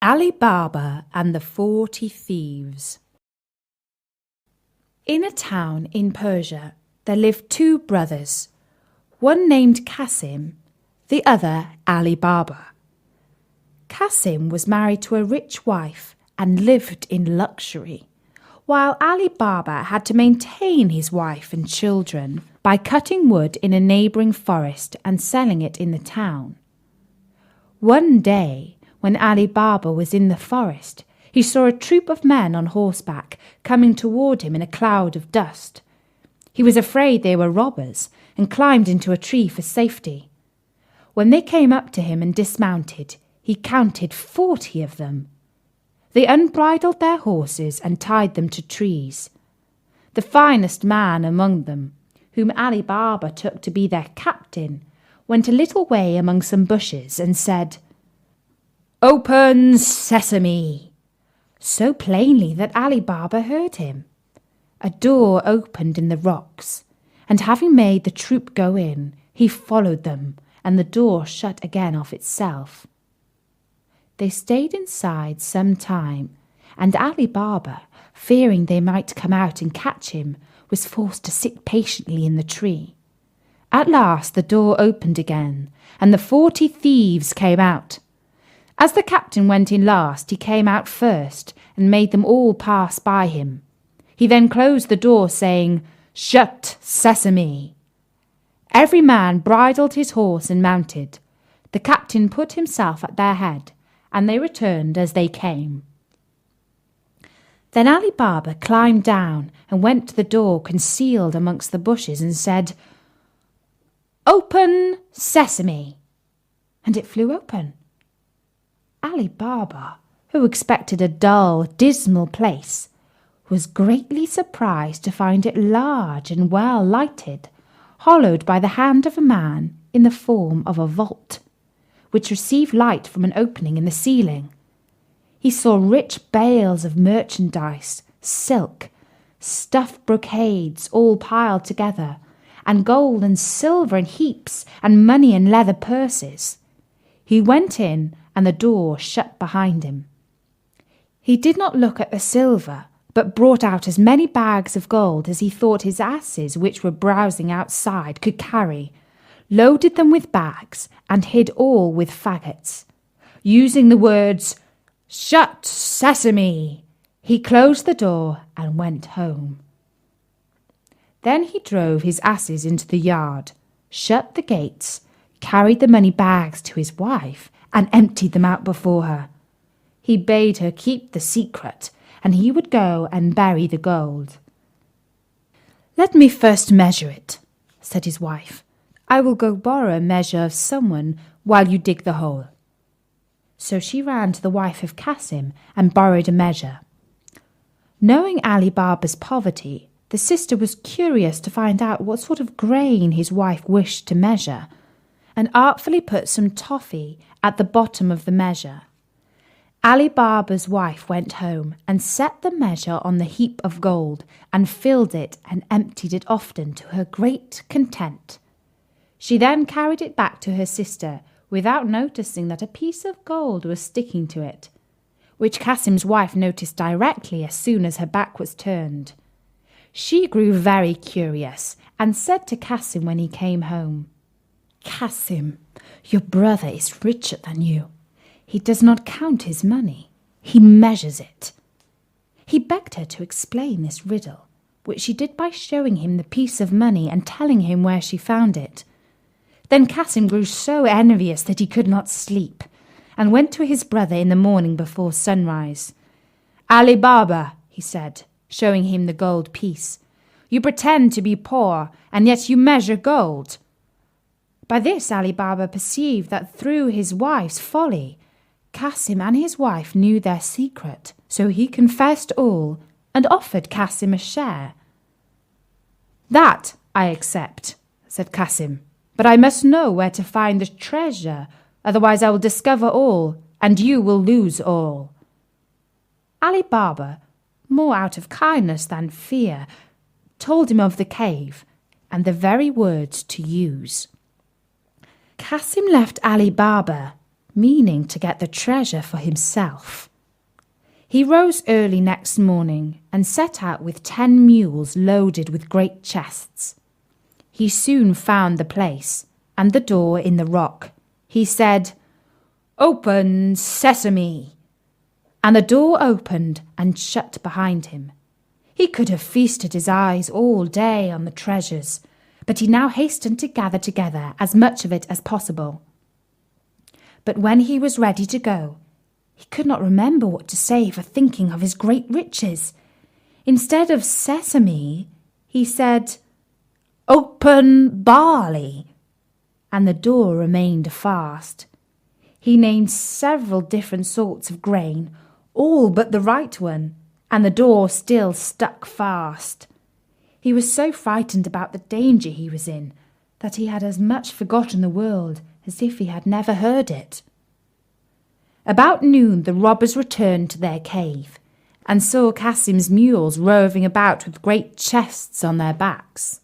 Alibaba and the 40 Thieves. In a town in Persia, there lived two brothers, one named Qasim, the other Alibaba. Qasim was married to a rich wife and lived in luxury, while Alibaba had to maintain his wife and children by cutting wood in a neighbouring forest and selling it in the town. One day, when Alibaba was in the forest, he saw a troop of men on horseback coming toward him in a cloud of dust. He was afraid they were robbers and climbed into a tree for safety. When they came up to him and dismounted, he counted 40 of them. They unbridled their horses and tied them to trees. The finest man among them, whom Alibaba took to be their captain, went a little way among some bushes and said, "Open, sesame!" so plainly that Alibaba heard him. A door opened in the rocks, and having made the troop go in, he followed them, and the door shut again of itself. They stayed inside some time, and Alibaba, fearing they might come out and catch him, was forced to sit patiently in the tree. At last the door opened again, and the 40 thieves came out. As the captain went in last, he came out first and made them all pass by him. He then closed the door, saying, "Shut, sesame!" Every man bridled his horse and mounted. The captain put himself at their head, and they returned as they came. Then Alibaba climbed down and went to the door concealed amongst the bushes and said, "Open, sesame!" And it flew open. Alibaba, who expected a dull, dismal place, was greatly surprised to find it large and well lighted, hollowed by the hand of a man in the form of a vault, which received light from an opening in the ceiling. He saw rich bales of merchandise, silk, stuffed brocades all piled together, and gold and silver in heaps, and money in leather purses. He went in, and the door shut behind him. He did not look at the silver, but brought out as many bags of gold as he thought his asses, which were browsing outside, could carry, loaded them with bags, and hid all with faggots. Using the words, "Shut, sesame!" he closed the door and went home. Then he drove his asses into the yard, shut the gates, carried the money bags to his wife, and emptied them out before her. He bade her keep the secret, and he would go and bury the gold. "Let me first measure it," said his wife. "I will go borrow a measure of someone while you dig the hole." So she ran to the wife of Qasim and borrowed a measure. Knowing Alibaba's poverty, the sister was curious to find out what sort of grain his wife wished to measure, and artfully put some toffee at the bottom of the measure. Alibaba's wife went home and set the measure on the heap of gold and filled it and emptied it often to her great content. She then carried it back to her sister without noticing that a piece of gold was sticking to it, which Qasim's wife noticed directly as soon as her back was turned. She grew very curious and said to Qasim when he came home, "Qasim, your brother is richer than you. He does not count his money, he measures it." He begged her to explain this riddle, which she did by showing him the piece of money and telling him where she found it. Then Qasim grew so envious that he could not sleep, and went to his brother in the morning before sunrise. "Alibaba," he said, showing him the gold piece, "you pretend to be poor, and yet you measure gold." By this Alibaba perceived that through his wife's folly, Qasim and his wife knew their secret, so he confessed all and offered Qasim a share. "That I accept," said Qasim, "but I must know where to find the treasure, otherwise I will discover all, and you will lose all." Alibaba, more out of kindness than fear, told him of the cave and the very words to use. Qasim left Alibaba, meaning to get the treasure for himself. He rose early next morning and set out with 10 mules loaded with great chests. He soon found the place and the door in the rock. He said, "Open, sesame!" And the door opened and shut behind him. He could have feasted his eyes all day on the treasures, but he now hastened to gather together as much of it as possible. But when he was ready to go, he could not remember what to say for thinking of his great riches. Instead of sesame, he said, "Open, barley!" And the door remained fast. He named several different sorts of grain, all but the right one, and the door still stuck fast. He was so frightened about the danger he was in that he had as much forgotten the world as if he had never heard it. About noon the robbers returned to their cave and saw Cassim's mules roving about with great chests on their backs.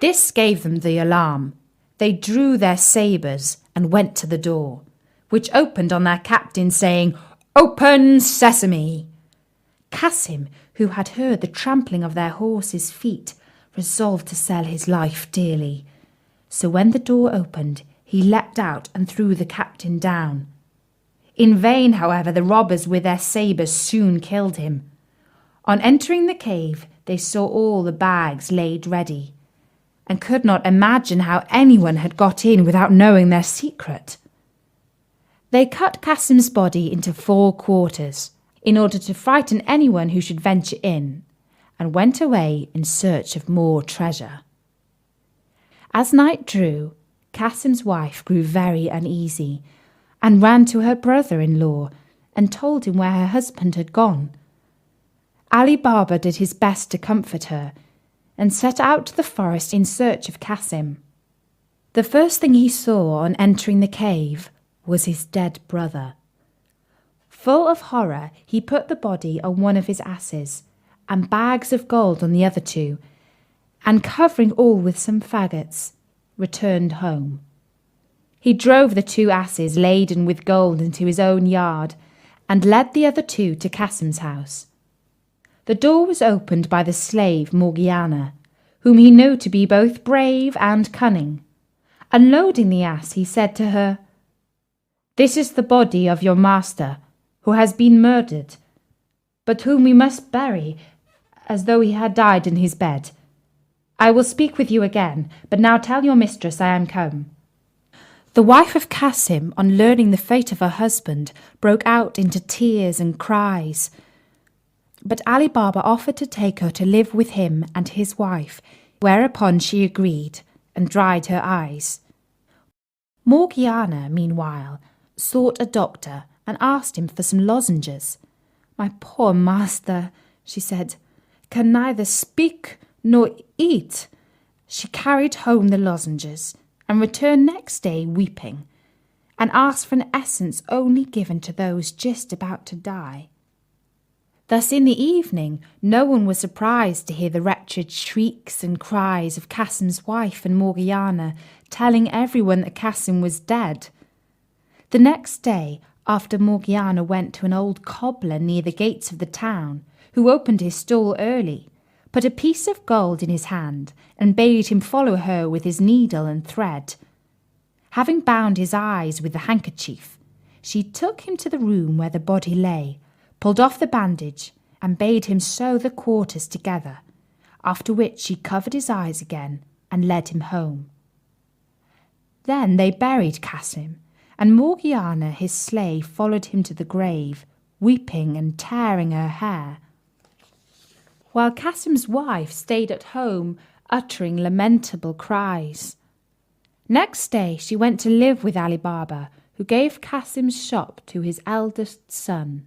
This gave them the alarm. They drew their sabres and went to the door, which opened on their captain, saying, "Open, sesame!" Cassim, who had heard the trampling of their horses' feet, resolved to sell his life dearly. So when the door opened, he leapt out and threw the captain down. In vain, however, the robbers with their sabres soon killed him. On entering the cave, they saw all the bags laid ready, and could not imagine how anyone had got in without knowing their secret. They cut Cassim's body into 4 quarters, in order to frighten anyone who should venture in, and went away in search of more treasure. As night drew, Cassim's wife grew very uneasy, and ran to her brother-in-law and told him where her husband had gone. Alibaba did his best to comfort her, and set out to the forest in search of Cassim. The first thing he saw on entering the cave was his dead brother. Full of horror, he put the body on one of his asses, and bags of gold on the other 2, and covering all with some faggots, returned home. He drove the 2 asses laden with gold into his own yard, and led the other 2 to Cassim's house. The door was opened by the slave Morgiana, whom he knew to be both brave and cunning. Unloading the ass, he said to her, "This is the body of your master, who has been murdered, but whom we must bury as though he had died in his bed. I will speak with you again, but now tell your mistress I am come." The wife of Cassim, on learning the fate of her husband, broke out into tears and cries. But Alibaba offered to take her to live with him and his wife, whereupon she agreed and dried her eyes. Morgiana, meanwhile, sought a doctor and asked him for some lozenges. "My poor master," she said, "can neither speak nor eat." She carried home the lozenges and returned next day weeping, and asked for an essence only given to those just about to die. Thus in the evening no one was surprised to hear the wretched shrieks and cries of Cassim's wife and Morgiana, telling everyone that Cassim was dead. The next day, after Morgiana went to an old cobbler near the gates of the town, who opened his stall early, put a piece of gold in his hand, and bade him follow her with his needle and thread. Having bound his eyes with the handkerchief, she took him to the room where the body lay, pulled off the bandage, and bade him sew the quarters together, after which she covered his eyes again and led him home. Then they buried Cassim, and Morgiana, his slave, followed him to the grave, weeping and tearing her hair, while Cassim's wife stayed at home, uttering lamentable cries. Next day she went to live with Alibaba, who gave Cassim's shop to his eldest son.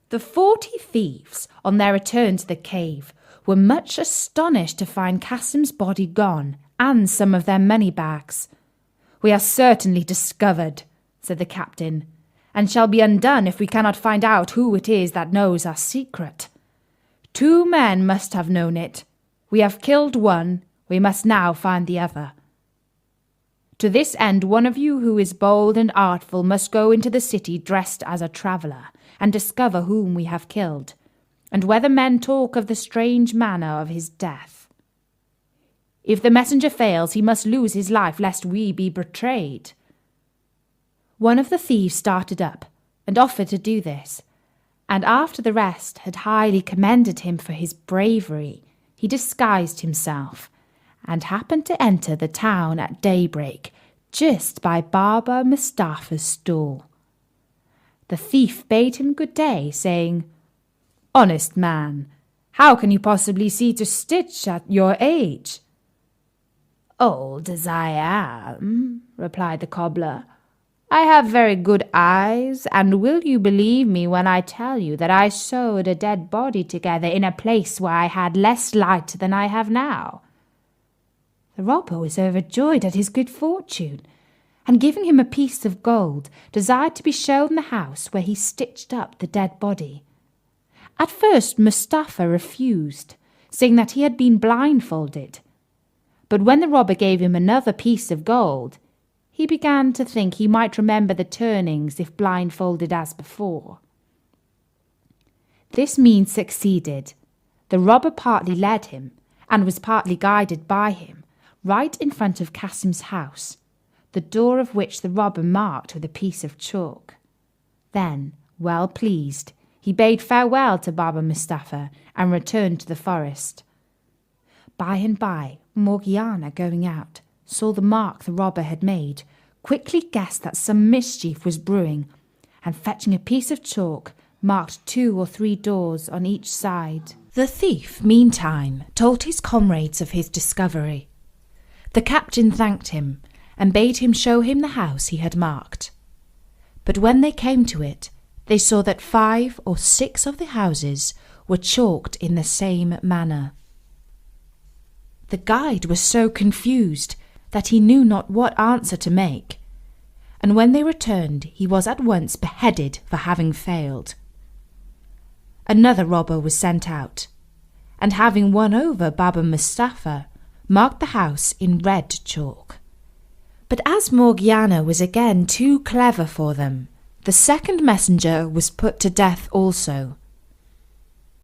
The 40 thieves, on their return to the cave, were much astonished to find Cassim's body gone and some of their money bags. "We are certainly discovered," said the captain, "and shall be undone if we cannot find out who it is that knows our secret. 2 men must have known it. We have killed one, we must now find the other." To this end, one of you who is bold and artful must go into the city dressed as a traveller, and discover whom we have killed, and whether men talk of the strange manner of his death. If the messenger fails, he must lose his life, lest we be betrayed." One of the thieves started up and offered to do this, and after the rest had highly commended him for his bravery, he disguised himself and happened to enter the town at daybreak, just by Baba Mustapha's stall. The thief bade him good day, saying, "Honest man, how can you possibly see to stitch at your age?" "Old as I am," replied the cobbler, "I have very good eyes, and will you believe me when I tell you that I sewed a dead body together in a place where I had less light than I have now?" The robber was overjoyed at his good fortune, and giving him a piece of gold, desired to be shown the house where he stitched up the dead body. At first Mustapha refused, saying that he had been blindfolded. But when the robber gave him another piece of gold, he began to think he might remember the turnings if blindfolded as before. This means succeeded. The robber partly led him, and was partly guided by him, right in front of Kasim's house, the door of which the robber marked with a piece of chalk. Then, well pleased, he bade farewell to Baba Mustapha and returned to the forest. By and by, Morgiana, going out, saw the mark the robber had made, quickly guessed that some mischief was brewing, and fetching a piece of chalk, marked 2 or 3 doors on each side. The thief, meantime, told his comrades of his discovery. The captain thanked him, and bade him show him the house he had marked. But when they came to it, they saw that 5 or 6 of the houses were chalked in the same manner. The guide was so confused that he knew not what answer to make, and when they returned he was at once beheaded for having failed. Another robber was sent out, and having won over Baba Mustapha, marked the house in red chalk. But as Morgiana was again too clever for them, the second messenger was put to death also,